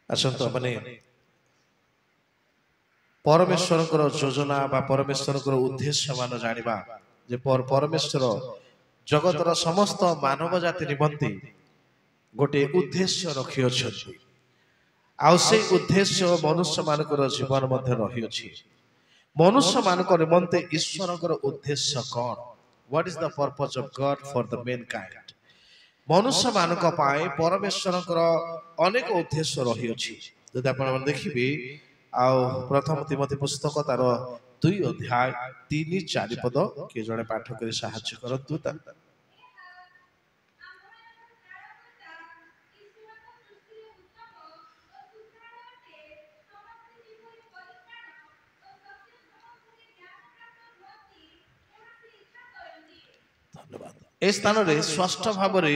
ଆସନ୍ତୁ ମାନେ ପରମେଶ୍ୱରଙ୍କର ଯୋଜନା ବା ପରମେଶ୍ୱରଙ୍କର ଉଦ୍ଦେଶ୍ୟ ମାନ ଜାଣିବା ଯେ ପରମେଶ୍ୱର ଜଗତର ସମସ୍ତ ମାନବ ଜାତି ନିମନ୍ତେ ଗୋଟିଏ ଉଦ୍ଦେଶ୍ୟ ରଖିଅଛନ୍ତି ଆଉ ସେଇ ଉଦ୍ଦେଶ୍ୟ ମନୁଷ୍ୟ ମାନଙ୍କର ଜୀବନ ମଧ୍ୟ ରହିଅଛି। ମନୁଷ୍ୟ ମାନଙ୍କ ନିମନ୍ତେ ଈଶ୍ୱରଙ୍କର ଉଦ୍ଦେଶ୍ୟ କଣ? What is the purpose of God for the mankind? ମନୁଷ୍ୟ ମାନଙ୍କ ପାଇଁ ପରମେଶ୍ୱରଙ୍କର ଅନେକ ଉଦ୍ଦେଶ୍ୟ ରହିଅଛି। ଯଦି ଆପଣମାନେ ଦେଖିବେ ଆଉ ପ୍ରଥମ ତିମୋଥୀ ପୁସ୍ତକ ତାର 2 ଅଧ୍ୟାୟ 3-4 ପଦ କିଏ ଜଣେ ପାଠ କରି ସାହାଯ୍ୟ କରନ୍ତୁ। ଧନ୍ୟବାଦ। ଏ ସ୍ଥାନରେ ସ୍ପଷ୍ଟ ଭାବରେ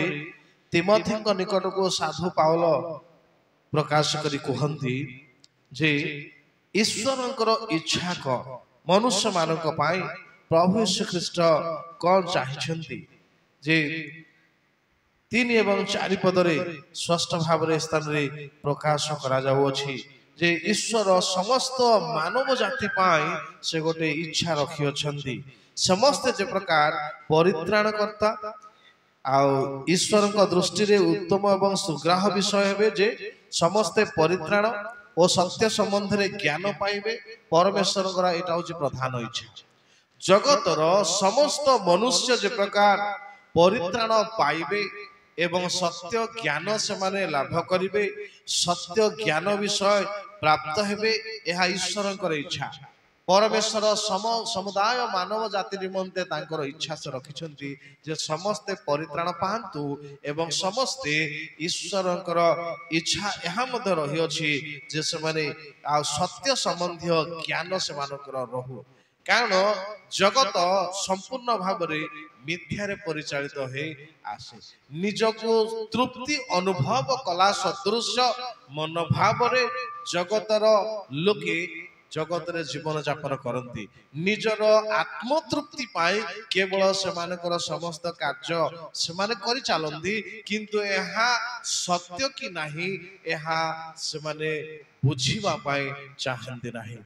ତିମୋଥୀଙ୍କ ନିକଟକୁ ସାଧୁ ପାଉଲ ପ୍ରକାଶ କରି କୁହନ୍ତି ଯେ ଈଶ୍ୱରଙ୍କର ଇଚ୍ଛା କଣ, ମନୁଷ୍ୟ ମାନଙ୍କ ପାଇଁ ପ୍ରଭୁ ଯୀଶୁ ଖ୍ରୀଷ୍ଟ କଣ ଚାହିଁଛନ୍ତି। ଯେ 3 ଏବଂ 4 ପଦରେ ସ୍ପଷ୍ଟ ଭାବରେ ସ୍ଥାନରେ ପ୍ରକାଶ କରାଯାଉଅଛି ଯେ ଈଶ୍ୱର ସମସ୍ତ ମାନବ ଜାତି ପାଇଁ ସେ ଗୋଟେ ଇଚ୍ଛା ରଖିଅଛନ୍ତି। ସମସ୍ତେ ଯେ ପ୍ରକାର ପରିତ୍ରାଣ କର୍ତ୍ତା ଆଉ ଈଶ୍ୱରଙ୍କ ଦୃଷ୍ଟିରେ ଉତ୍ତମ ଏବଂ ସୁଗ୍ରାହ ବିଷୟ ହେବେ ଯେ ସମସ୍ତେ ପରିତ୍ରାଣ ଓ ସତ୍ୟ ସମ୍ବନ୍ଧରେ ଜ୍ଞାନ ପାଇବେ। ପରମେଶ୍ୱରଙ୍କର ଏଇଟା ହଉଛି ପ୍ରଧାନ ଇଚ୍ଛା। ଜଗତର ସମସ୍ତ ମନୁଷ୍ୟ ଯେ ପ୍ରକାର ପରିତ୍ରାଣ ପାଇବେ ଏବଂ ସତ୍ୟ ଜ୍ଞାନ ସେମାନେ ଲାଭ କରିବେ, ସତ୍ୟ ଜ୍ଞାନ ବିଷୟ ପ୍ରାପ୍ତ ହେବେ, ଏହା ଈଶ୍ୱରଙ୍କର ଇଚ୍ଛା। ପରମେଶ୍ୱର ସମୁଦାୟ ମାନବ ଜାତି ନିମନ୍ତେ ତାଙ୍କର ଇଚ୍ଛା ସେ ରଖିଛନ୍ତି ଯେ ସମସ୍ତେ ପରିତ୍ରାଣ ପାଆନ୍ତୁ ଏବଂ ସମସ୍ତେ ଈଶ୍ୱରଙ୍କର ଇଚ୍ଛା ଏହା ମଧ୍ୟ ରହିଅଛି ଯେ ସେମାନେ ଆଉ ସତ୍ୟ ସମ୍ବନ୍ଧୀୟ ଜ୍ଞାନ ସେମାନଙ୍କର ରହୁ। କାରଣ ଜଗତ ସମ୍ପୂର୍ଣ୍ଣ ଭାବରେ ମିଥ୍ୟାରେ ପରିଚାଳିତ ହେଇ ଆସେ। ନିଜକୁ ତୃପ୍ତି ଅନୁଭବ କଲା ସଦୃଶ ମନୋଭାବରେ ଜଗତର ଲୋକେ ଜଗତରେ ଜୀବନ ଯାପନ କରନ୍ତି। ନିଜର ଆତ୍ମତୃପ୍ତି ପାଇଁ କେବଳ ସେମାନଙ୍କର ସମସ୍ତ କାର୍ଯ୍ୟ ସେମାନେ କରିଚାଲନ୍ତି, କିନ୍ତୁ ଏହା ସତ୍ୟ କି ନାହିଁ ଏହା ସେମାନେ ବୁଝିବା ପାଇଁ ଚାହାନ୍ତି ନାହିଁ।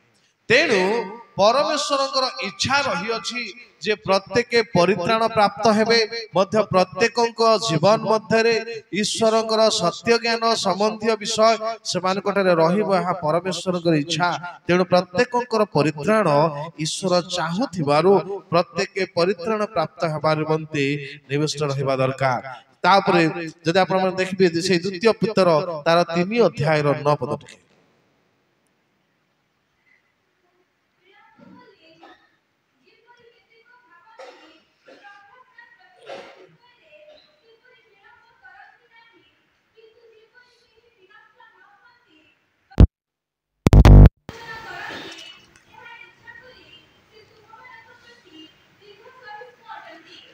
ତେଣୁ ପରମେଶ୍ୱରଙ୍କର ଇଚ୍ଛା ରହିଅଛି ଯେ ପ୍ରତ୍ୟେକ ପରିତ୍ରାଣ ପ୍ରାପ୍ତ ହେବେ, ମଧ୍ୟ ପ୍ରତ୍ୟେକଙ୍କ ଜୀବନ ମଧ୍ୟରେ ଈଶ୍ୱରଙ୍କର ସତ୍ୟ ଜ୍ଞାନ ସମ୍ବନ୍ଧୀୟ ବିଷୟ ସେମାନଙ୍କ ଠାରେ ରହିବ, ଏହା ପରମେଶ୍ୱରଙ୍କର ଇଚ୍ଛା। ତେଣୁ ପ୍ରତ୍ୟେକଙ୍କର ପରିତ୍ରାଣ ଈଶ୍ୱର ଚାହୁଁଥିବାରୁ ପ୍ରତ୍ୟେକ ପରିତ୍ରାଣ ପ୍ରାପ୍ତ ହେବା ନିମନ୍ତେ ନିବିଷ୍ଟ ରହିବା ଦରକାର। ତାପରେ ଯଦି ଆପଣ ଦେଖିବେ ସେଇ 2 ପିତର ତାର 3 ଅଧ୍ୟାୟର 9 ପଦ ଟିକେ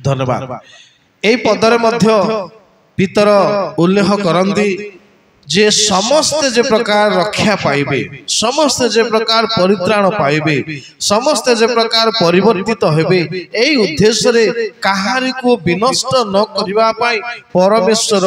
ଧନ୍ୟବାଦ। এই পদরে মধ্য পিতর উল্লেখ করନ୍ତି যে ସମସ୍ତେ যে ପ୍ରକାର ରକ୍ଷା ପାଇବେ, ସମସ୍ତେ ଯେ ପ୍ରକାର ପରିତ୍ରାଣ ପାଇବେ, ସମସ୍ତେ ଯେ ପ୍ରକାର ପରିବର୍ତ୍ତିତ ହେବେ, ଏହି ଉଦ୍ଦେଶ୍ୟରେ କାହାରିକୁ ବିନଷ୍ଟ ନ କରିବା ପାଇଁ ପରମେଶ୍ୱର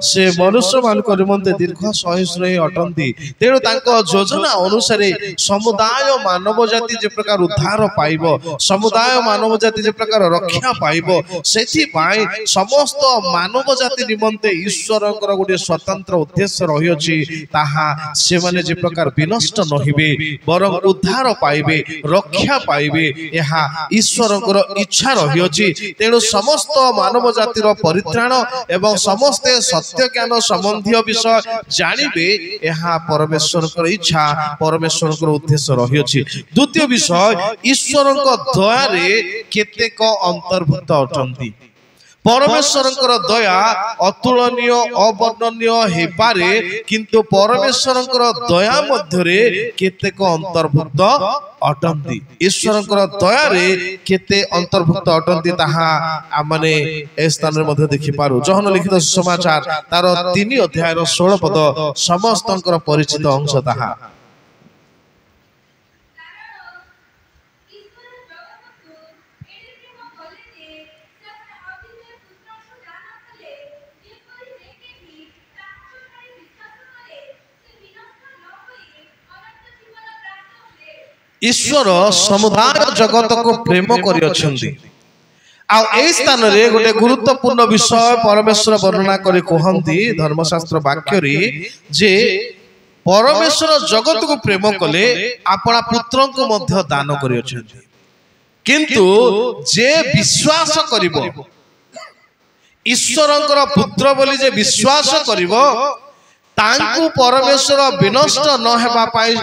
ସେ ମନୁଷ୍ୟମାନଙ୍କ ନିମନ୍ତେ ଦୀର୍ଘ ସହିଷ୍ଣୁ ଅଟନ୍ତି। ତେଣୁ ତାଙ୍କ ଯୋଜନା ଅନୁସାରେ ସମୁଦାୟ ମାନବ ଜାତି ଯେ ପ୍ରକାର ଉଦ୍ଧାର ପାଇବ, ସମୁଦାୟ ମାନବ ଜାତି ଯେ ପ୍ରକାର ରକ୍ଷା ପାଇବ, ସେଥିପାଇଁ ସମସ୍ତ ମାନବ ଜାତି ନିମନ୍ତେ ଈଶ୍ୱରଙ୍କର ଗୋଟିଏ ସ୍ୱତନ୍ତ୍ର ଉଦ୍ଦେଶ୍ୟ ରହିଅଛି। ତାହା ସେମାନେ ଯେ ପ୍ରକାର ବିନଷ୍ଟ ନ ହେବେ ବରଂ ଉଦ୍ଧାର ପାଇବେ, ରକ୍ଷା ପାଇବେ, ଏହା ଈଶ୍ୱରଙ୍କର ଇଚ୍ଛା ରହିଅଛି। ତେଣୁ ସମସ୍ତ ମାନବ ଜାତିର ପରିତ୍ରାଣ ଏବଂ ସମସ୍ତେ ସତ୍ୟ ଜ୍ଞାନ ସମ୍ବନ୍ଧୀୟ ବିଷୟ ଜାଣିବେ, ଏହା ପରମେଶ୍ୱରଙ୍କର ଇଚ୍ଛା, ପରମେଶ୍ୱରଙ୍କର ଉଦ୍ଦେଶ୍ୟ ରହିଅଛି। ଦ୍ୱିତୀୟ ବିଷୟ, ଈଶ୍ୱରଙ୍କ ଦୟାରେ କେତେକ ଅନ୍ତର୍ଭୁକ୍ତ ଅଟନ୍ତି। ପରମେଶ୍ୱରଙ୍କର ଦୟା ଅତୁଳନୀୟ ଅବର୍ଣ୍ଣନୀୟ ହେଇପାରେ, କିନ୍ତୁ ପରମେଶ୍ୱରଙ୍କର ଦୟା ମଧ୍ୟରେ କେତେକ ଅନ୍ତର୍ଭୁକ୍ତ ଅଟନ୍ତି। ଈଶ୍ୱରଙ୍କର ଦୟାରେ କେତେ ଅନ୍ତର୍ଭୁକ୍ତ ଅଟନ୍ତି ତାହା ଆମେ ଏ ସ୍ଥାନରେ ମଧ୍ୟ ଦେଖିପାରୁ। ଯୋହନ ଲିଖିତ ସୁସମାଚାର ତାର 3 ଅଧ୍ୟାୟର 16 ପଦ ସମସ୍ତଙ୍କର ପରିଚିତ ଅଂଶ ତାହା। ईश्वर समुदाय जगत को प्रेम करियछन्ति आ एई स्थान रे गोटे गुरुत्वपूर्ण विषय परमेश्वर वर्णना करी कहंती धर्मशास्त्र वाक्य रे जे परमेश्वर जगत को प्रेम कले आपना पुत्र को मध्य दान करियछन्ति किंतु जे विश्वास करिवो ईश्वरंकर पुत्र बोली जे विश्वास करिवो तांकु परमेश्वर विनष्ट न हेबा पाई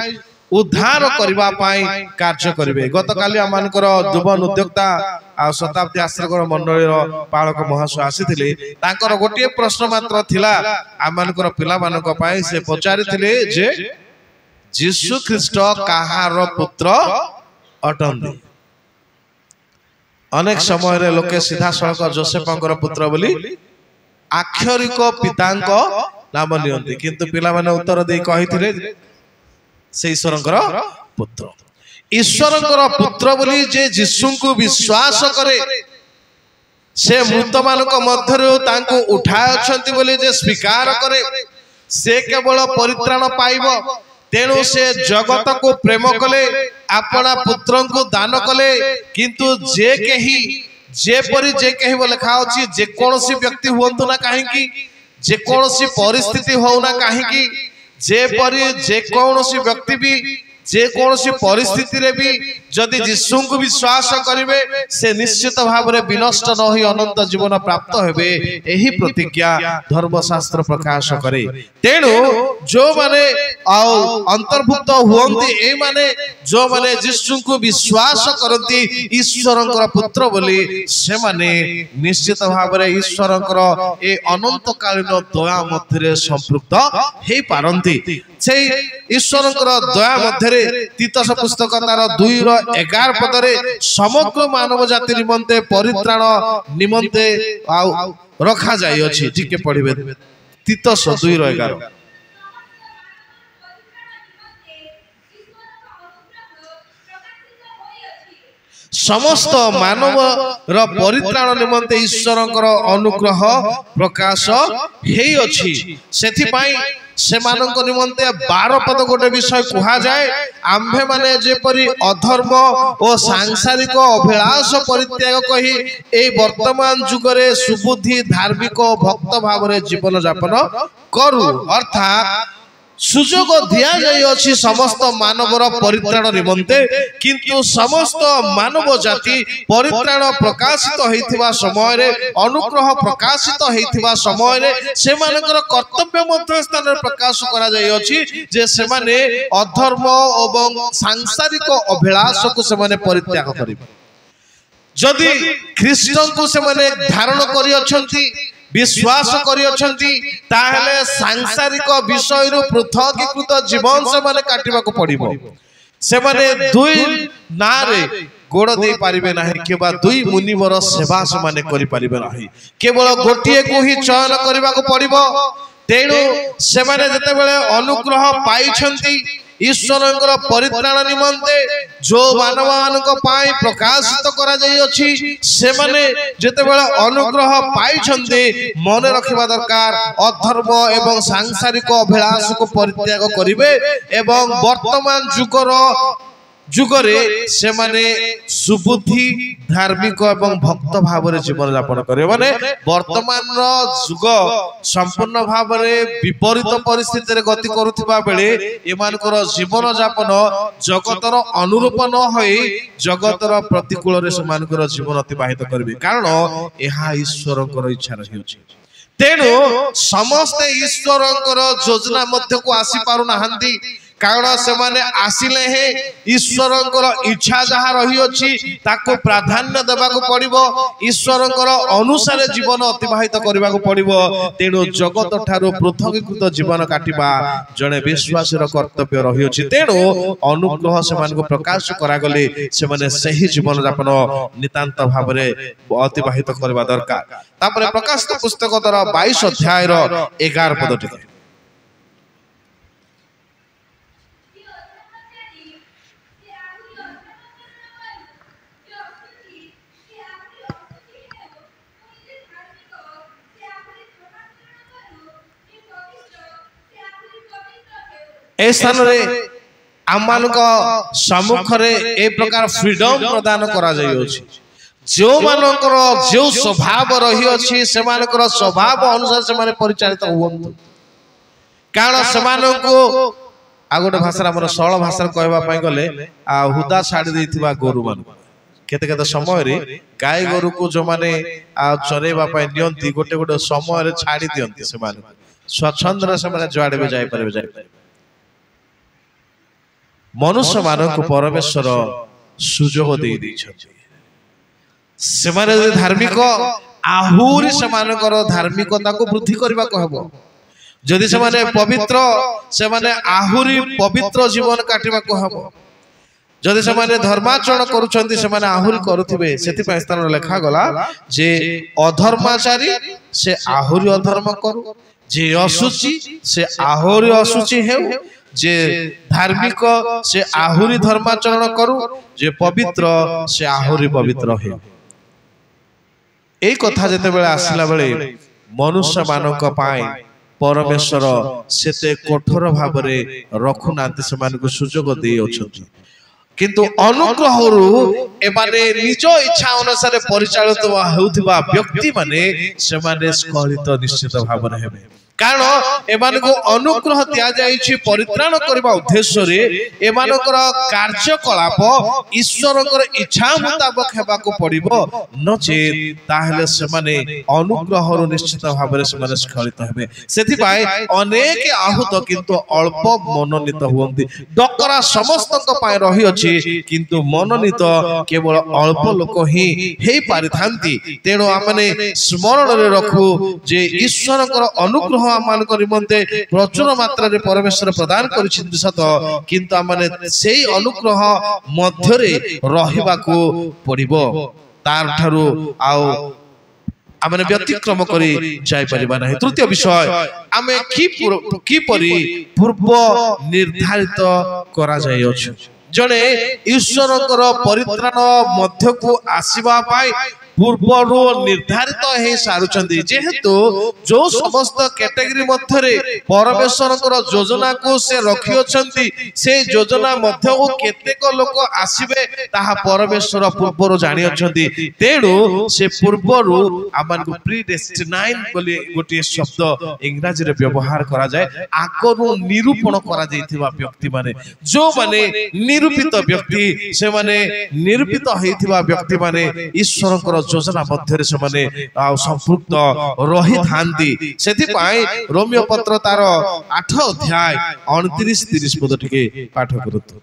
उद्धार करबा पाई कार्य करिवे। गतकाली आमानकर दुबन उद्योक्ता आ शताब्दी आश्रय मंडलीर पालक महाशय आसीथिले तांकर गोटे प्रश्न मात्र थिला आमानकर पिला मानक पाई से पचारिथिले जे यीशु ख्रीष्ट काहार पुत्र अटंती। अनेक समय रे लोके सीधा सड़क जोसेफंकर पुत्र बोली आक्षरिक पितांक नाम लियंती किंतु पिला माने उत्तर दे कहिथिले से ईश्वरंकर पुत्र। ईश्वरंकर पुत्र बोली जे यीशु को विश्वास करे से मृत मानक मध्यरु तांको उठायछंती बोली जे स्वीकार करे से केवल परित्राण पाइबो। तेणु से जगत को प्रेम कले अपना पुत्र को दान कले किंतु जे कही लिखा अछि जे कोनोसी व्यक्ति हुंतु ना काहेकि जे कोनोसी परिस्थिति हो ना काहेकि जे कोनोसी व्यक्ति भी जे कोनोसी परिस्थिति रे भी जदि यीशु को विश्वास करिवे से निश्चित भाव रे विनष्ट न होई अनंत जीवन प्राप्त हेबे एही प्रतिज्ञा धर्मशास्त्र प्रकाश करे। तेणु जो माने अंतर्भुक्त हुंती ए माने जो माने यीशु को विश्वास करती ईश्वरंकर पुत्र बोली से माने निश्चित भाव रे ईश्वरंकर ए अनंत कालीन दया मध्य संपृक्त हे पारंती। से ईश्वरंकर दया मध्य तीतस पुस्तक तार 2:11 पदरे समग्र मानव जाति निमंते परित्राण निमंते रखा जाय अछि। ठीक पढ़िबे तीतस 2:11 समस्त मानव र परित्राण निमंते ईश्वरंकर अनुग्रह प्रकाश हेई अछि। सेथि पई से मानक निमंते 12 पद गोटे विषय कहा जाए आम्भे माने जेपरि अधर्म और सांसारिक अभिलाष परित्याग कही ए वर्तमान जुगरे सुबुद्धि धार्मिक भक्त भाव रे जीवन यापन करू अर्थात सुजोग दिया जाय अछि समस्त मानवर परित्राण निमंते किंतु समस्त मानव जाति परित्राण प्रकाशित हेतिबा समय रे अनुग्रह प्रकाशित हेतिबा समय रे से मानकर कर्तव्य मध्य स्थान रे प्रकाश करा जाय अछि जे से माने अधर्म एवं सांसारिक अभिलाष को से माने परित्याग करिबे। जदि ख्रीष्टन को से माने धारण करि अछंती विश्वास करियछंती ताहले सांसारिक विषय रु पृथकीकृत जीवन से माने काटिबा को पड़िबो। से माने दुई नारे गोड़ दे पारिबे नाही केबा दुई मुनिवर सेवा से माने करि पारिबे नाही केवल गोटिए को ही चयन करिबा को पड़िबो। तेणु से माने जते बेले अनुग्रह पाइछंती ईश्वरंकर परित्राण निमंते जो मानव मानक पाई प्रकाशित करा जाई अछि से माने जते बेले अनुग्रह पाइछंती मन रखिबा दरकार अधर्म एवं सांसारिक अभिलाष को परित्याग करिवे एवं वर्तमान जुगरे से माने सुबुद्धि धार्मिक एवं भक्त भाव रे जीवन यापन करे माने वर्तमान रो जुग संपूर्ण भाव रे विपरीत परिस्थिति रे गति करूथिबा बेले एमानकर जीवन यापन जगतर अनुरूप न होई जगतर प्रतिकूल रे समानकर जीवन अतिबाहित करबे कारण एहा ईश्वरकर इच्छा रही अछि। तेणु समस्त ईश्वरकर योजना मध्य को आसी पारु नाहंती कारण से माने आसिले हे ईश्वरंकर इच्छा जहा रही अछि ताको प्राधान्य देबा को पड़िबो ईश्वरंकर अनुसार जीवन अतिबाहित करबा को पड़िबो। तेणु जगत ठारो पृथकीकृत जीवन काटिबा जने विश्वासी रो कर्तव्य रही अछि। तेणु अनुग्रह से मान को प्रकाश करा गले से माने सही जीवन यापन नितांत भाव रे अतिबाहित करबा दरकार। तापर प्रकाशित पुस्तक द्वारा 22 अध्याय रो 11 पद टिके ए स्थान रे आम सम्मुखरे ए प्रकार फ्रीडम प्रदान करा जाइयोछि जो मानकर जो स्वभाव रही अछि से मानकर स्वभाव अनुसार से माने परिचालित होवंतु कारण से मानको आ गोटे भाषा हमर सरल भाषा कहबा पई गले आ हुदा छाडी देथिबा गोरु मान केते केते समय रे गाय गोरु को जो माने आ चरेबा पई नियंती गोटे गोटे समय रे छाडी दियंती से मान स्वच्छंद से माने जुआडे be जाय परबे मनुष्य मानक परमेश्वर सुजोग दे दैछथि से माने धार्मिक आहुरी से मानकर धार्मिकता को वृद्धि करबा कहबो जदि से माने पवित्र से माने आहुरी पवित्र जीवन काटिबा कहबो जदि से माने धर्माचरण करूछंती से माने आहुरी करूथिबे सेति पय स्थान लेखा गला जे अधर्माचारी से आहुरी अधर्म करू जे असुचि से आहुरी असुचि हेउ जे धार्मिक से आहुरी धर्माचरण करू जे पवित्र से आहुरी पवित्र हे एई कथा जते बेले आसिला बेले मनुष्य मानक पाए परमेश्वर सेते कठोर भाबरे रखु नांती से मानको सुजोग देई अछथि किंतु अनुग्रह रु एमाने निज इच्छा अनुसार परिचालित हेउथिबा व्यक्ति माने से माने स्खलित निश्चित भाबरे हेबे कारण एमान को अनुग्रह दिया जाइछि परित्राण करबा उद्देश्य रे एमानकर कार्यकलाप ईश्वरकर इच्छा मुताबिक हेबा को पड़िबो नचेत ताहले से माने अनुग्रह रो निश्चित भाबरे से माने स्खलित हेबे सेति पाए अनेक आहूत किंतु अल्प मनोनीत हुवंती डकरा समस्त को पाए रही अछि किंतु मनोनीत केवल अल्प लोक ही हेई पारिथांती तेनो आमने स्मरण रे रखु जे ईश्वरकर अनुग्रह आमान निमंते प्रचुर मात्रा रे परमेश्वर प्रदान करिछिन सत किंतु आमाने सेई अनुग्रह मध्य रे रहिबा को पड़िबो तार ठारू आउ आमने व्यतिक्रम करी जाय परिबा नाही तृतीय विषय आमे की परि पूर्व निर्धारित करा जाय अछि जने ईश्वरकर परित्राण मध्य को आसीबा पाई पूर्वरु निर्धारित हे सारुचंदी जेहेतु जो समस्त कैटेगरी मध्य रे परमेश्वरकर योजना को से रखि अछंती से योजना मध्य को केतेक लोक आसीबे ताहा परमेश्वर पूर्वरु जानि अछंती तेनु से पूर्वरु आमान को प्रीडेस्टिनाइन बोली गोटे शब्द इंग्रजी रे व्यवहार करा जाय आगरु निरूपण करा जायथिबा व्यक्ति माने जो माने निरूपित व्यक्ति से माने निरूपित हेथिबा व्यक्ति माने ईश्वरकर योजना मध्य से माने संपृक्त रही थांती सेति पाई रोमियो पत्र तार 8 अध्याय 29-30 पद टिके पाठ करतु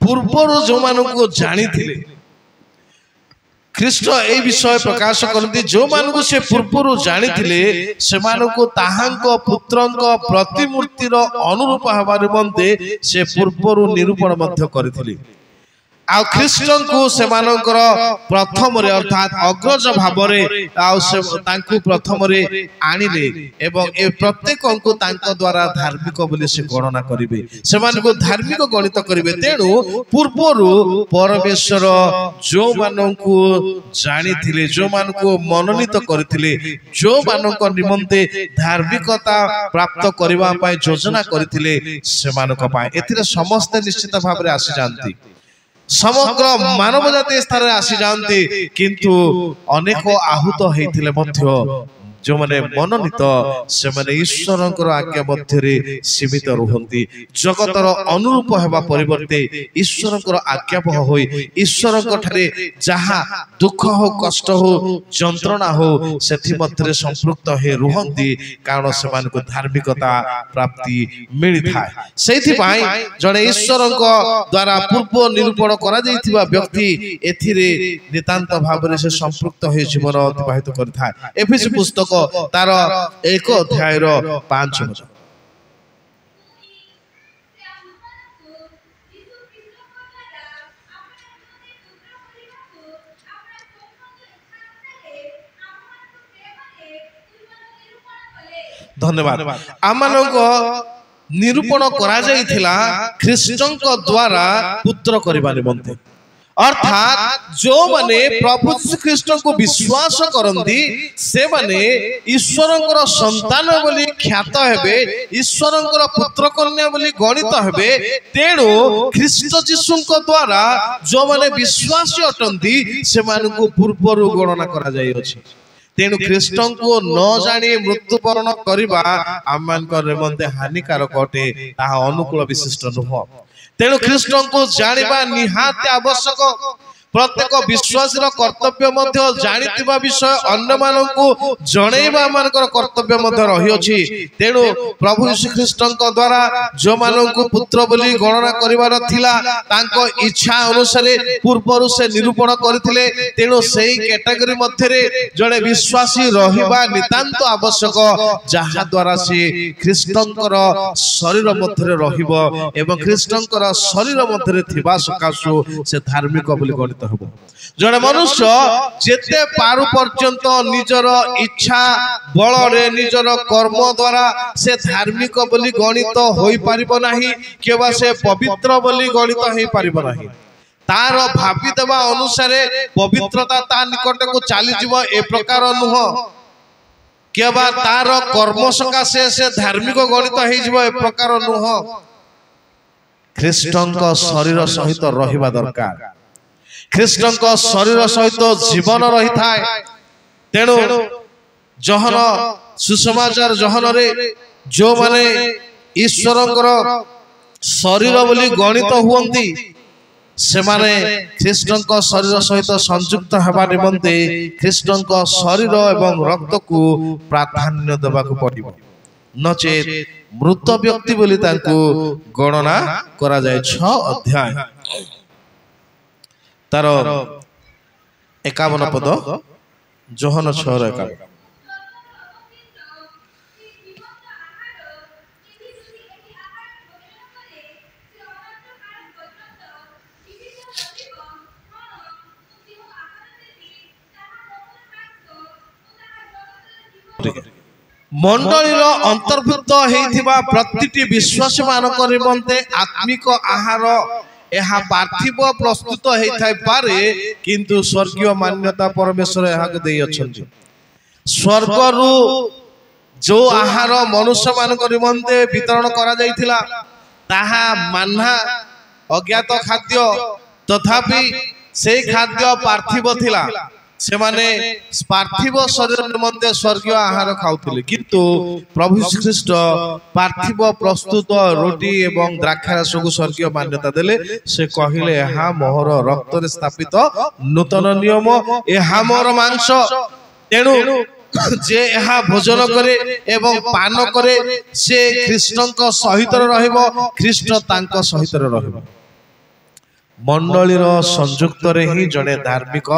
पूर्वर जो मानक जानी थिले ख्रीष्ट ए विषय प्रकाश करती जो मानक से पूर्वर जानी थिले से मानक ताहांक पुत्रंक प्रतिमूर्तिर अनुरूप हवा निमंते से पूर्वर निरूपण मध्य करथिले आ ख्रीष्टन को से मानकर प्रथम रे अर्थात अग्रज भाव रे आ से तांकु प्रथम रे आनिले एवं ए प्रत्येक को तांक द्वारा धार्मिक बोली से गणना करिवे से मान को धार्मिक गणित करिवे तेनु पूर्वरु परमेश्वर जो मानकु जानि थिले जो मान को मनोनीत करथिले जो मानक निमंते धार्मिकता प्राप्त करबा पाए योजना करथिले से मानक पाए एथिरे समस्त निश्चित भाव रे आसी जानती समग्र मानव जाति स्थान आसी जानती किंतु अनेक आहूत होइथिले मध्य जो माने मनोनीत से माने ईश्वरंकर आज्ञा मध्य रे सीमित रहंती जगतर अनुरूप हेबा परिवर्ते ईश्वरंकर आज्ञाबह होई ईश्वरंक ठारे जहा दुख हो कष्ट हो जंत्रणा हो सेथि मध्य संपृक्त हे रहंती कारण से मान को धार्मिकता प्राप्ति मिली थाए सेथि पाई जने ईश्वरंक द्वारा पूर्व निरूपण करा जाइथिबा व्यक्ति एथिरे नितांत भाव रे से संपृक्त हे जीवन अतिबाहित करथाय एफएससी पुस्तक तार 1 अध्याय 5 वचन धन्यवाद आमनक निरूपण करा जाइथिला ख्रीष्टଙ୍କ द्वारा पुत्र करिबा निमंते अर्थात जो माने प्रभु श्री कृष्ण को विश्वास करंदी से माने ईश्वरंकर संतान बोली ख्यात हेबे ईश्वरंकर पुत्र कन्या बोली गणित हेबे तेणु ख्रीष्ट जीशुଙ୍କ द्वारा जो माने विश्वासी अटंती से मानकु पूर्वरु गणना करा जाय अछि तेणु ख्रीष्ट को न जानी मृत्युवरण करवा आम निमंते हानिकारक अटे ताहा अनुकूल विशिष्ट नुह तेणु ख्रीष्ट को जानिबा निहात आवश्यक प्रत्येक विश्वासी कर्तव्य मध्य जानिथिबा विषय अन्य मानकु जणैबा मानकर कर्तव्य मध्य रही अछि तेणु प्रभु श्री कृष्णଙ୍କ द्वारा जो मानकु पुत्र बोली गणना करिवार थिला तांको इच्छा अनुसार पूर्वरु से निरूपण करथिले तेणु सेही कैटेगरी मध्य रे जणे विश्वासी रहिबा नितांत आवश्यक जहा द्वारा से कृष्णଙ୍କର शरीर मध्य रे रहिबो एवं कृष्णଙ୍କର शरीर मध्य रे थिबा सकासु से धार्मिक बोली गणित जड़े मनुष्य जेते पारु पर्यंत निजर इच्छा बल रे निजर कर्म द्वारा से धार्मिक बोली गणित होई परिबो नाही केवा से पवित्र बोली गणित होई परिबो नाही तार भाबी देवा अनुसार पवित्रता ता निकट को चली जीव ए प्रकार नुह केवा तार कर्म सकाशे से धार्मिक गणित होई जीव ए प्रकार नुह ख्रीष्टଙ୍କ शरीर सहित रहिबा दरकार ख्रीष्टଙ୍କ शरीर सहित जीवन रही थाए तेणु जहन सुसमाचार जहन रे जो माने ईश्वरଙ୍କର शरीर बोली गणित हुअंती से माने ख्रीष्टଙ୍କ शरीर सहित संयुक्त हेबा निमंते ख्रीष्टଙ୍କ शरीर एवं रक्त को प्राधान्य देबा को पड़िबो नचेत मृत व्यक्ति बोली तांको गणना करा जाय 6 अध्याय तार 51 पद जोहन 6:51 मंडलीर अंतर्भुक्त हेइथिबा प्रतिटी विश्वासी मानक निमंते आत्मिक आहार यह पार्थिव प्रस्तुत होता पारे किंतु स्वर्गीय मान्यता परमेश्वर यहाँ दे अछंती स्वर्गरु जो आहार मनुष्य मान निमंते वितरण करा जाइथिला ताहा मान्हा अज्ञात खाद्य तथापि से खाद्य पार्थिव थिला से माने पार्थिव शरीर निमंते स्वर्गीय आहार खाउथिले किंतु प्रभु श्री कृष्ण पार्थिव प्रस्तुत रोटी एवं द्राक्षारस को स्वर्गीय मान्यता देले से कहिले एहा मोहर रक्त रे स्थापित नूतन नियम एहा मोर मांस तेणु जे एहा भोजन करे एवं पान करे से कृष्णଙ୍କ सहित रहइबो ख्रीष्ट तांको सहित रहइबो मंडलीर संयुक्त रे ही जने धार्मिक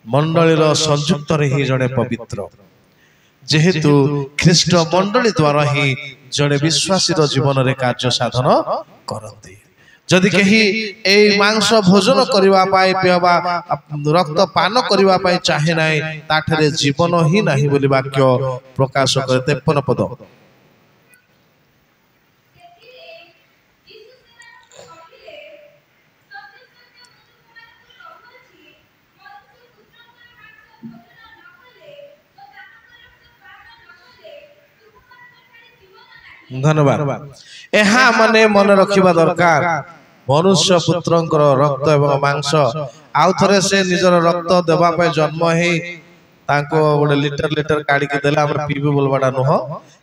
मंडलीर संयुक्त रे ही जने पवित्र जेहेतु ख्रीष्ट मंडली द्वारा ही जने विश्वासी जीवन रे कार्य साधन करते जदि कही ए मांस भोजन करबा पाए पियबा रक्त पान करबा पाए चाहे नाही ताठरे जीवन ही नाही बोली वाक्य प्रकाश करे 53 पद धन्यवाद एहा माने मन रखिबा दरकार मनुष्य पुत्रंकर रक्त एवं मांस आउ थरे से निजर रक्त देबा पे जन्म हे ताको गोटे लिटर काढी के देला हमर पीबे बोलबाडा नह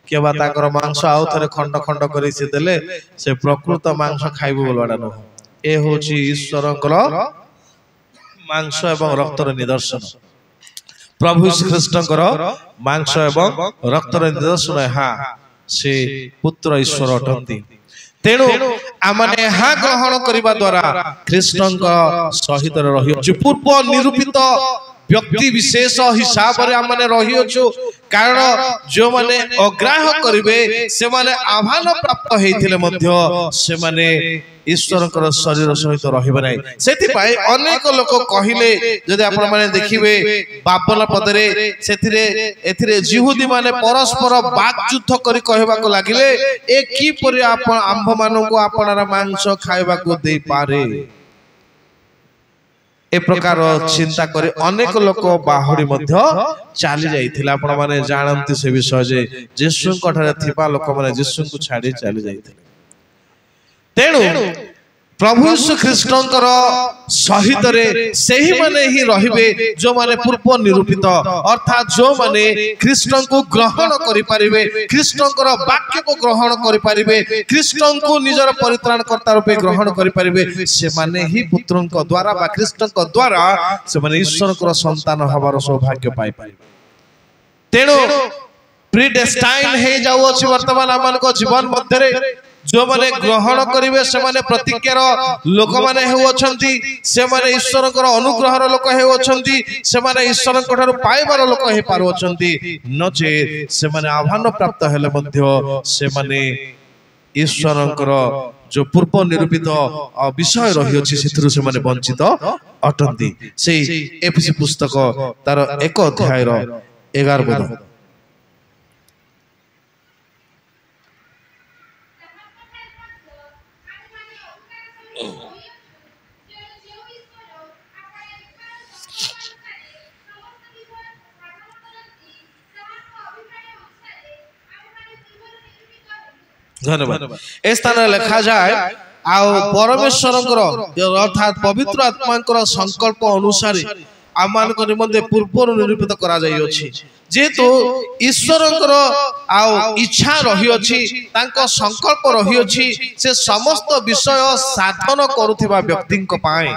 केबा ताकर मांस आउ थरे खंड खंड करी से देले से प्रकृत मांस खाइबो बोलबाडा नह ए होची ईश्वरंकर मांस एवं रक्तर निदर्शन प्रभु श्री कृष्णकर मांस एवं रक्तर निदर्शन हा से पुत्र ईश्वर अटंती तेणु आमने हा ग्रहण करिबा द्वारा कृष्णଙ୍କ सहित रहियो पूर्व निरूपित व्यक्ति विशेष हिसाब रे हमने रही अछु कारण जो माने अग्राह करिवे से माने आह्वान प्राप्त हेथिले मध्य से माने ईश्वर शरीर सहित रहिबे नै सेति पाई अनेक लोक कहिले जदि आपण माने देखिबे बाबल पदरे सेतिरे एथिरे जिहुदी माने परस्पर वाक युद्ध करी कहबा को लागिले ए की परि आपण आंभ मानन को आपणर मांस खाइबा को दे पारे ए प्रकार चिंता करे अनेक लोक बाहुरी मध्य चली जाइथिला आपण माने जानंती से विषय जे यीशु कठारे थिबा लोक माने यीशु को छाडी चली जाइथिले तेणु प्रभु यीशु ख्रीष्टंकर सहित रे सेही माने ही रहिबे जो माने पूर्व निरूपित अर्थात जो माने ख्रीष्टन को ग्रहण करि परिबे ख्रीष्टंकर वाक्य को ग्रहण करि परिबे ख्रीष्टन को निजर परित्राणकर्ता रूपे ग्रहण करि परिबे से माने ही पुत्रंक द्वारा बा ख्रीष्टंक द्वारा से माने ईश्वरकर संतान हबार सौभाग्य पाइ परिबे तेणु प्रीडेस्टाइन हे जाउ अछि वर्तमान आमान को जीवन मध्यरे जो माने ग्रहण करिवे से माने प्रतिज्ञार लोक माने हेउ अछंती से माने ईश्वरकर अनुग्रहर लोक हेउ अछंती से माने ईश्वरक ठारू पाइबार लोक हे पारो अछंती नचे से माने आह्वान प्राप्त हेले मध्य से माने ईश्वरकर जो पूर्व निरूपित विषय रही अछि सेथुरु से माने वंचित अटंती से एफएसी पुस्तक तार 1 अध्याय रो 11 पद धन्यवाद ए स्थान लिखा जाए आ परमेश्वर अर्थात पवित्र आत्मा संकल्प अनुसार आमान को निमंते पूर्व निरूपित करा जाई अछि जेतु ईश्वरकर आ इच्छा रही अछि तांको संकल्प रही अछि से समस्त विषय साधन करुथिबा व्यक्तिक पाए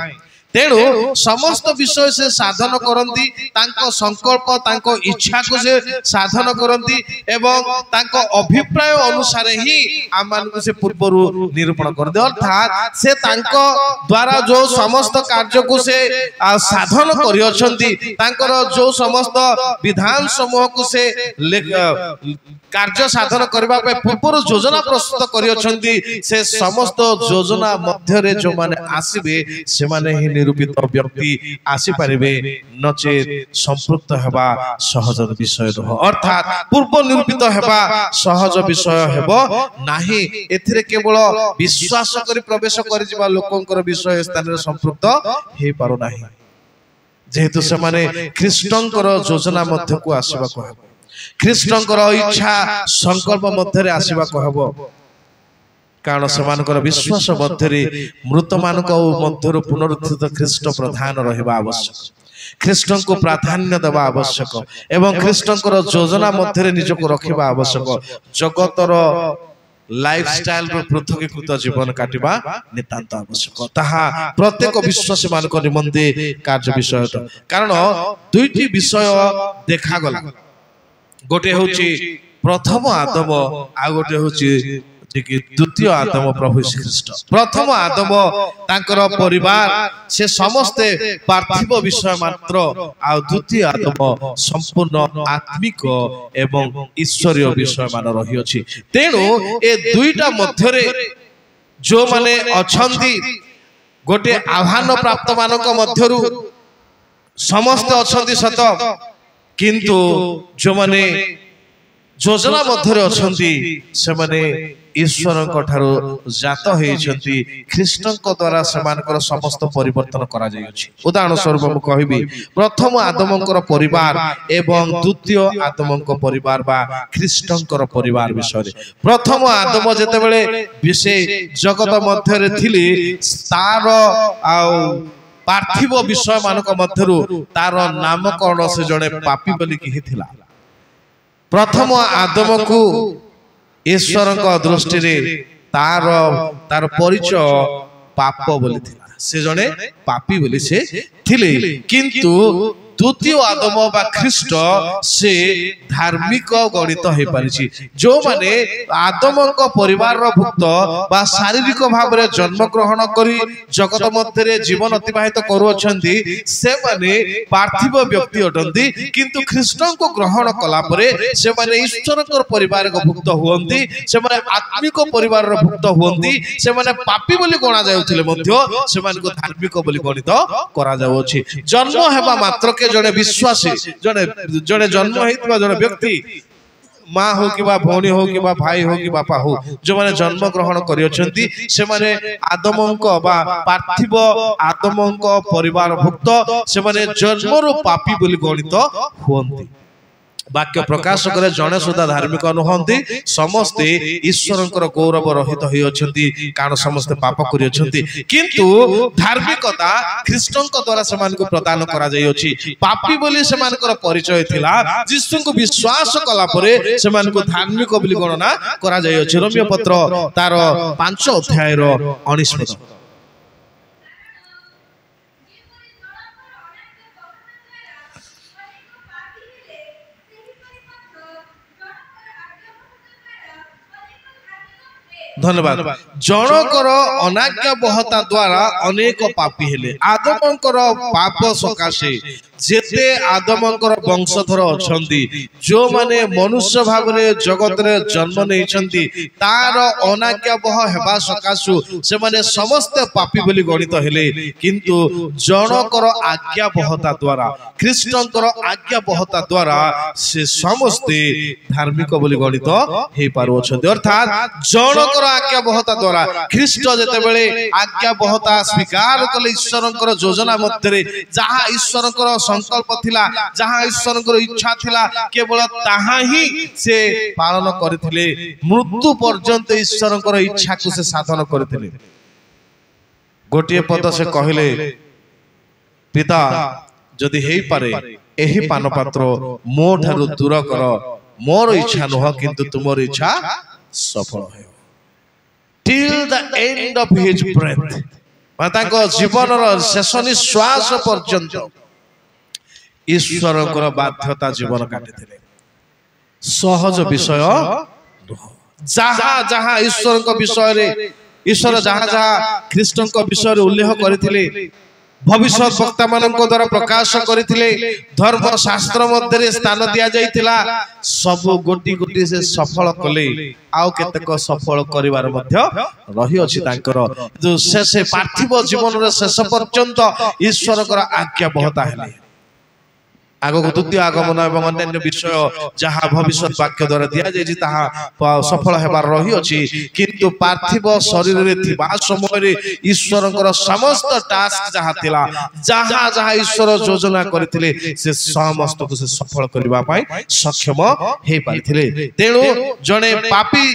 तेणु समस्त विषय से साधन करंती तांको संकल्प तांको इच्छा को से साधन करंती एवं तांको अभिप्राय अनुसार ही आमान को से पूर्वरु निरूपण करदे अर्थात से तांको द्वारा जो समस्त कार्य को से साधन करि अछंती तांकर जो समस्त विधान समूह को से कार्य साधन करबा पे पूर्व योजना प्रस्तुत करि अछंती से समस्त योजना मध्य रे जो माने आसीबे से माने ही निरूपित व्यक्ति आसी परिबे नचे संपृक्त हेबा सहज विषय रह अर्थात पूर्व निरूपित हेबा सहज विषय हेबो नाही एथिरे केवल विश्वास करी प्रवेश करि जिबा लोकंकर विषय स्थान रे संपृक्त हे पारो नाही जेहेतु से माने ख्रीष्टंकर योजना मध्य को आसीबा को हेबो ख्रीष्टंकर इच्छा संकल्प मध्य रे आसीबा को हेबो कारण समानकर विश्वास मध्य मृत मानक मध्य पुनरुत्थित ख्रीष्ट प्रधान रहिबा आवश्यक ख्रीष्टन को प्राधान्य देवा आवश्यक एवं ख्रीष्टंकर योजना मध्य निजको रखिबा आवश्यक जगतर लाइफस्टाइल पृथकीकृत जीवन काटिबा नितांत आवश्यक ताहा प्रत्येक विश्वासी मानक निमंते कार्य विषय कारण दुईटी विषय देखा गला गोटे होची प्रथम आदम आ गोटे होची द्वितीय आदम प्रभु श्री ख्रीष्ट प्रथम आदम तांकर परिवार से समस्ते पार्थिव विषय मात्र आ द्वितीय आदम संपूर्ण आत्मिक एवं ईश्वरीय विषय मान रही अछि तेणु ए दुईटा मध्यरे जो माने अछंती गोटे आह्वान प्राप्त मानक मध्यरु समस्त अछंती सत किंतु जो माने योजना मध्यरे अछंती से माने ईश्वर जात होती ख्रीष्टंक द्वारा सेमानकर समस्त परिवर्तन करा जाय अछि उदाहरण स्वरूप मु कहबी प्रथम आदमंकर परिवार एवं द्वितीय आदमंक परिवार बा ख्रीष्टंकर परिवार विषय प्रथम आदम जेते बेले विषय जगत मध्य रे थिली तार आ पार्थिव विषय मानक मध्यरु तार नामकरण से जने पापी बोली कि हिथिला प्रथम आदम को ईश्वर दृष्टि रे तार तार परिचय पाप बोली थिला से जने पापी बोली से थिले किंतु द्वितीय आदम बा ख्रीष्ट से धार्मिक गणित हो पारिछि जो माने आदम को परिवार रो भुक्त बा शारीरिक भाव रे जन्म ग्रहण करी जगत मध्य जीवन अतिबाहित करूछंती से माने पार्थिव व्यक्ति अटंती किंतु ख्रीष्ट को ग्रहण कला परे से माने ईश्वर को परिवार को भुक्त हुअंती से माने आत्मिक परिवार रो भुक्त हुअंती से माने पापी बोली गणा जाउथिले मध्य से माने को धार्मिक बोली गणित करा जाउछि जन्म हेबा मात्र के जने विश्वासी जने जने जन्म हेतबा जने व्यक्ति माँ हो कि भौणी हो कि भाई हो कि बापा हो जो माने जन्म ग्रहण करियछंती से माने आदमंक बा पार्थिव आदमंक परिवार भुक्त से माने जन्मरो पापी बोली गणित हुअंती वाक्य प्रकाश करे जने सुधा धार्मिक नुहंती समस्ते ईश्वरंकर गौरव रहित होई अछंती कारण समस्ते पाप करि अछंती किंतु धार्मिकता ख्रीष्टंक द्वारा समान को प्रदान करा जाई अछि पापी बोली समानकर परिचय थिला यीशु को विश्वास कला परे समान को धार्मिक बोली गणना करा जाई अछि रोमियो पत्र तार 5 अध्याय रो 19 पद धन्यवाद जनकर अनाज्ञा बहता द्वारा अनेक पापी हेले आदमंकर पाप सकाशे जेते आदमंकर वंशधर अछंती जो माने मनुष्य भाव रे जगत रे जन्म नेछंती तार अनाज्ञा बह हेबा सकाशु से माने समस्त पापी बोली गणित हेले किंतु जनकर आज्ञा बहता द्वारा ख्रीष्टंकर आज्ञा बहता द्वारा से समस्ते धार्मिक बोली गणित हे पारो अछंती अर्थात जनकर आज्ञा बहता द्वारा ख्रीष्ट जेते बेले आज्ञा बहता स्वीकार कले ईश्वरंकर योजना मध्य जहां ईश्वरंकर संकल्प थिला जहां ईश्वरंकर इच्छा थिला केवल ताहा ही से पालन करथिले मृत्यु पर्यंत ईश्वरंकर इच्छा को से साधन करथिले गोटिए पद से कहले पिता जदि हेई पारे एही पान पात्र मो ठारू दूर कर मोर इच्छा नह किंतु तुमर इच्छा सफल हो till the end of his breath माता जीवन शेष निश्वास पर्यंत ईश्वर बाध्यता जीवन काटी सहज विषय जहाँ जहाँ ईश्वर विषय ईश्वर जहाँ जहाँ ख्रीष्ट विषय उल्लेख करथिले भविष्य वक्ता मान द्वारा प्रकाश करथिले धर्म शास्त्र मध्य स्थान दिया जाइतिला सब गोटी गोटी से सफल कले आउ केतक सफल करिवार मध्य रही अछि तांकर जो शेष पार्थिव जीवन रे शेष पर्यंत ईश्वर कर आज्ञा बहता हेले आगो द्वितीय आगमन एवं अन्य विषय जहाँ भविष्य वाक्य द्वारा दिया जाइछि ताहा सफल हेबार रही अछि किंतु पार्थिव शरीर रे थिबा समय रे ईश्वरंकर समस्त टास्क जहाँ थिला जहाँ जहाँ ईश्वर योजना करथिले से समस्त को से सफल करबा पई सक्षम हे पाइथिले तेणु जने पापी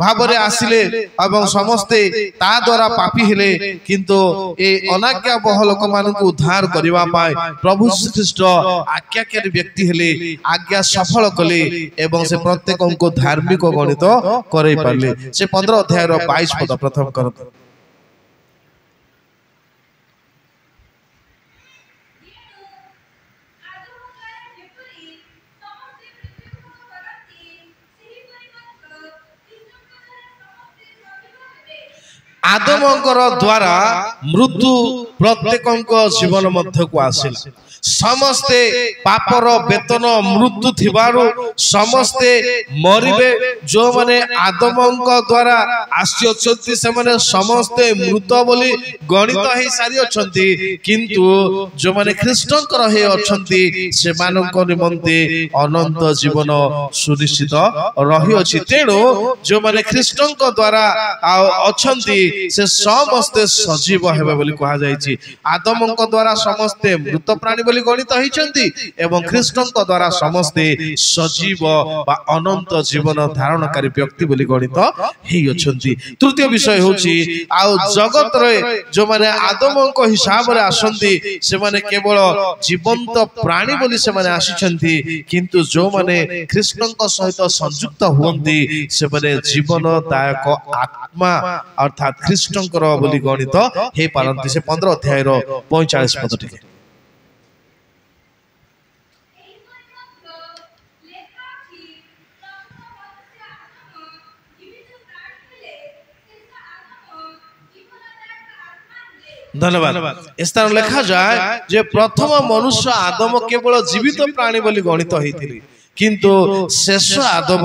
भावरे आसिले एवं समस्ते ता द्वारा पापी हेले किंतु ए अनाज्ञा बह लोक मान को उद्धार करबा पाए प्रभु श्री कृष्ण आज्ञाकारी व्यक्ति हेले आज्ञा सफल कले एवं से प्रत्येक को धार्मिक गणित करई पारले से 15 अध्याय रो 22 पद प्रथम करत आदमंकर द्वारा मृत्यु प्रत्येक जीवन मध्य को आसिला समस्ते पापर वेतन मृत्यु थिबारु समस्ते मरिबे जो माने आदमंक द्वारा आसी से माने समस्ते मृत बोली गणित हे सारी अछंती किंतु जो माने ख्रीष्टंकर हे अछंती से मानक निमंते अनंत जीवन सुनिश्चित रही अछि तेणु जो माने ख्रीष्टंक द्वारा अछंती से समस्ते सजीव हेबे बोली कहा जायछि आदमंक द्वारा समस्ते मृत प्राणी बोली गणित होइछंती एवं ख्रीष्टंक द्वारा समस्ते सजीव बा अनंत जीवन धारणकारी व्यक्ति बोली गणित हेइ अछंती तृतीय विषय होछि आ जगत रे जो माने आदमंक हिसाब रे आसंती से माने केवल जीवंत प्राणी बोली से माने आसीछंती किंतु जो माने ख्रीष्टंक सहित संयुक्त हुअंती से माने जीवनदायक आत्मा अर्थात ख्रीष्टंकर बोली गणित हे पारंती से 15 अध्याय रो 45 पद टिके धन्यवाद। स्थान लिखा जाए जे प्रथम मनुष्य आदम केवल जीवित प्राणी बोली गणित होइतिली किंतु शेष आदम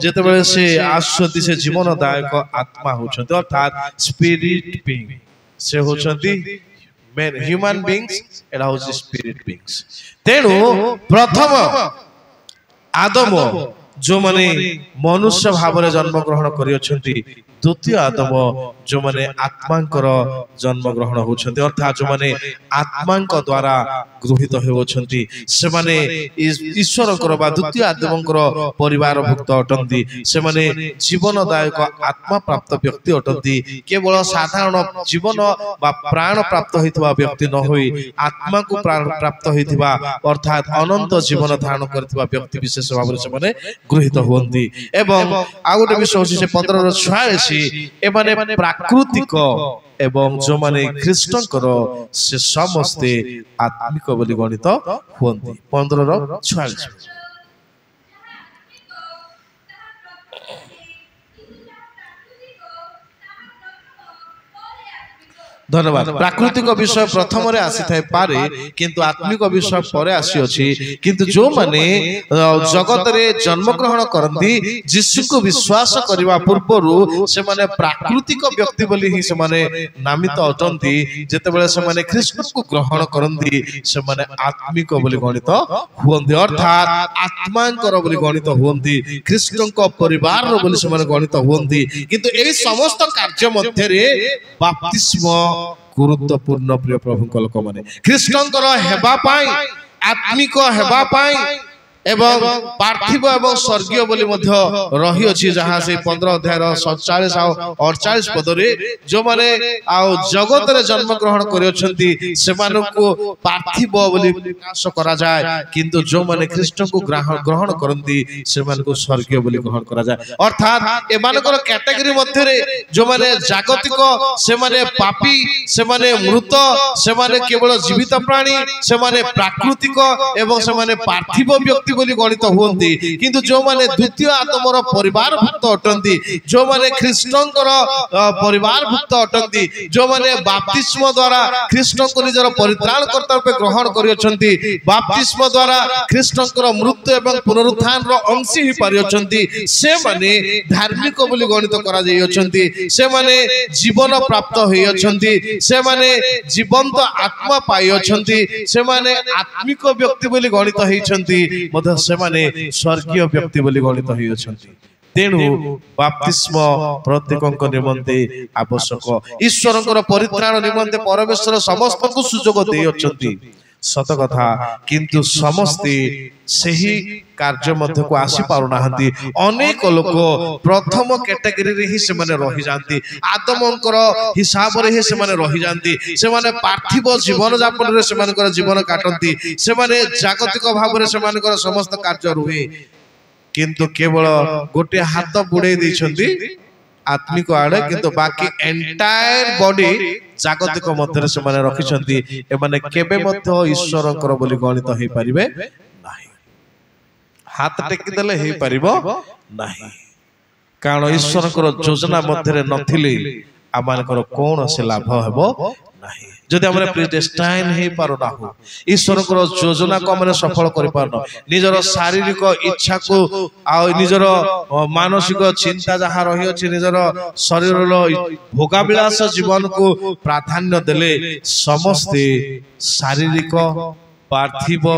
जेतेबेले से आसुति से जीवनदायक आत्मा होछंती अर्थात स्पिरिट बीइंग से होछंती ह्यूमन बीइंग्स एडा होछ स्पिरिट बीइंग्स। तेनु प्रथम आदम जो माने मनुष्य भाव में जन्म ग्रहण करियछंती द्वितीय आदम जो माने आत्मांकर जन्म ग्रहण होछंती अर्थात जो माने आत्मांक द्वारा गृहीत होछंती से माने ईश्वरकर बा द्वितीय आदमकर परिवार भुक्त अटंती से माने जीवनदायक आत्मा प्राप्त व्यक्ति अटंती केवल साधारण जीवन बा प्राण प्राप्त होइतबा व्यक्ति न होई आत्मा को प्राण प्राप्त होइतबा अर्थात अनंत जीवन धारण करथिबा व्यक्ति विशेष भाव से माने गृहीत होंती। एवं आ गोटे विषय होछि से 15 रो 46 एमाने प्राकृतिक एवं जो माने ख्रीष्टंकर से समस्ते आत्मिक बोली गणित होंती। 15 रो 46 धन्यवाद। प्राकृतिक विषय प्रथम रे आसी थाई पारे किंतु आत्मिक विषय परे आसी अछि किंतु जो माने जगत रे जन्म ग्रहण करंती यीशु को विश्वास करबा पूर्वरु से माने प्राकृतिक व्यक्ति बोली ही से माने नामित अटंती जेतेबेले से माने ख्रीष्ट को ग्रहण करंती से माने आत्मिक बोली गणित होंती अर्थात आत्मांकर बोली गणित होंती ख्रीष्टंक परिवार रो बोली से माने गणित होंती किंतु एई समस्त कार्य मध्य रे बपतिस्म गुरुत्वपूर्ण प्रिय प्रभु लोक माने ख्रीष्टंकर हेबा पाई आत्मिक हेबा पाई एवं पार्थिव एवं स्वर्गीय बोली मध्य रही अछि जहां से 15 अध्याय 47 और 48 पद रे जो माने आ जगत रे जन्म ग्रहण करियछंती से मानको पार्थिव बोली विकास करा जाय किंतु जो माने ख्रीष्ट को ग्रहण करंती से मानको स्वर्गीय बोली ग्रहण करा जाय अर्थात ए मानकर कैटेगरी मध्य रे जो माने जागतिक से माने पापी से माने मृत से माने केवल जीवित प्राणी से माने प्राकृतिक एवं से माने पार्थिव व्यक्ति बोली गणित होंती किंतु जो माने द्वितीय आत्मर परिवार भुक्त अटंती जो माने ख्रीष्टंकर परिवार भुक्त अटंती जो माने बपतिस्म द्वारा ख्रीष्ट को निजर परित्राण कर्ता रूपे ग्रहण करियछंती बपतिस्म द्वारा ख्रीष्टंकर मृत्यु एवं पुनरुत्थान रो अंशी ही पारियछंती से माने धार्मिक बोली गणित करा जाइयछंती से माने जीवन प्राप्त होइयछंती से माने जीवंत आत्मा पाइयछंती से माने आत्मिक व्यक्ति बोली गणित होइछंती से माने स्वर्गीय व्यक्ति बोली गणित होई अछंती। तेनु बपतिस्म प्रत्येकक निमंते आवश्यक ईश्वरकर परित्राण निमंते परमेश्वर समस्त को सुजोग देई अछंती सत कथा किंतु समस्ते सही कार्य मध्य को आसी पारु नाहंती अनेक लोक प्रथम कैटेगरी रे ही से माने रहि जानती आदमंकर हिसाब रे ही से माने रहि जानती से माने पार्थिव जीवन यापन रे से मानकर जीवन काटंती से माने जागतिक भाव रे से मानकर समस्त कार्य रुहे किंतु केवल गोटे हाथ बुड़े दैछंती आत्मिक आड़े किंतु बाकी एंटायर बॉडी जागतिक मध्य से माने रखिछंती ए माने केबे मध्य ईश्वरकर बोली गणित होई परिबे नाही हाथ टेकी देले हेई परिबो नाही कारण ईश्वरकर योजना मध्य रे नथिले आमानकर कोन से लाभ हेबो नाही जदि हमरे प्रिडेस्टाइन हे पारो ना हो ईश्वरकर योजना को हमरे सफल करि पारनो निजर शारीरिक इच्छा को आ निजर मानसिक चिंता जहा रही अछि निजर शरीर रो भोगाविलास जीवन को प्राधान्य देले समस्ते शारीरिक पार्थिव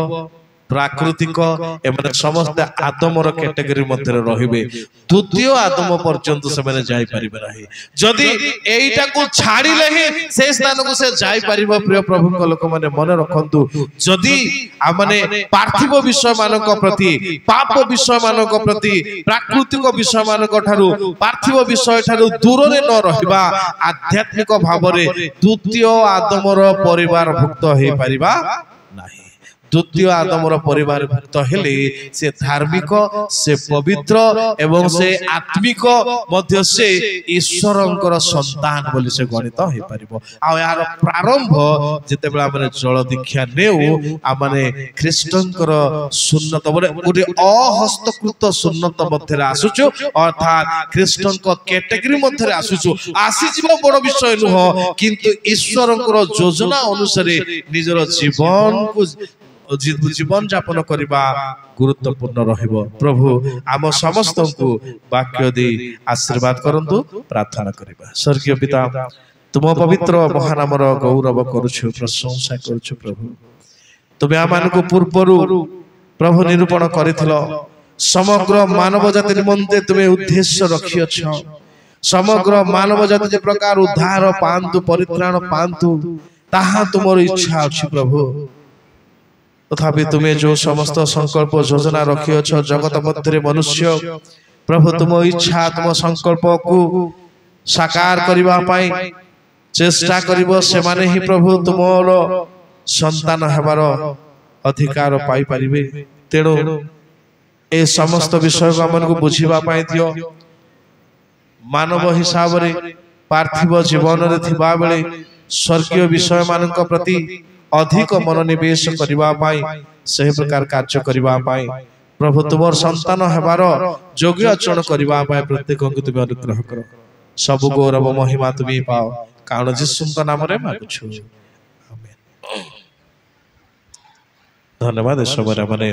प्राकृतिक एमने समस्त आदमर कैटेगरी मध्य रहिबे द्वितीय आदम पर्यंत से माने जाई परिबे नाही जदी एईटा को छाड़िले ही से स्थान को से जाई परिबो प्रिय प्रभु को लोक माने मन रखंतु जदी आ माने पार्थिव विषय मानक प्रति पाप विषय मानक प्रति प्राकृतिक विषय मानक ठारू पार्थिव विषय ठारू दूर रे न रहिबा आध्यात्मिक भाव रे द्वितीय आदमर परिवार भुक्त हे परिबा नाही द्वितीय आदमर परिवार भुक्त हेले से धार्मिक से पवित्र एवं से आत्मिक मध्य से ईश्वरंकर संतान बोली से गणित हो परिबो। आ यार प्रारंभ जेतेबेला हमने जल दीक्षा नेउ आ माने ख्रीष्टंकर सुन्नत बोले गोटे अहस्तकृत सुन्नत मध्य आसुचु अर्थात ख्रीष्टंक कैटेगरी मध्य आसुचु आसी जीव बड़ विषय नुह किंतु ईश्वरंकर योजना अनुसार निजर जीवन को जीवन यापन करबा गुरुत्वपूर्ण रहिबो। प्रभु आम समस्त को वाक्य दे आशीर्वाद करंतु प्रार्थना करबा। स्वर्गीय पिता तुम पवित्र महानामर गौरव करूछु प्रशंसा करूछु। प्रभु तुमे आमान को पूर्वरु प्रभु निरूपण करिथिलो समग्र मानव जाति निमंते तुमे उद्देश्य रखियछ। समग्र मानव जाति जे प्रकार उद्धार पांतु परित्राण पांतु ताहा तुमर इच्छा अछि। प्रभु तथापि तुम्हें जो समस्त संकल्प योजना रखियछ जगत मध्य मनुष्य प्रभु तुम इच्छा तुम संकल्प को साकार करबा पाई चेष्टा करिवो से माने ही प्रभु तुमर संतान हेबार अधिकार पाई परिबे। तेणु ए समस्त विषय को हमन को बुझिबा पाई दियो। मानव हिसाब रे पार्थिव जीवन रे थिबा बेले स्वर्गीय विषय मानक प्रति अधिक मनोनिवेश करबा पाई सही प्रकार कार्य करबा पाई प्रभु तुमर संतान हेबार योग्य आचरण करबा पाई प्रत्येक को तुम अनुग्रह करो। सब गौरव महिमा तुम पाओ कारण यीशु नाम रे मांगछु आमेन। धन्यवाद। ईश्वर माने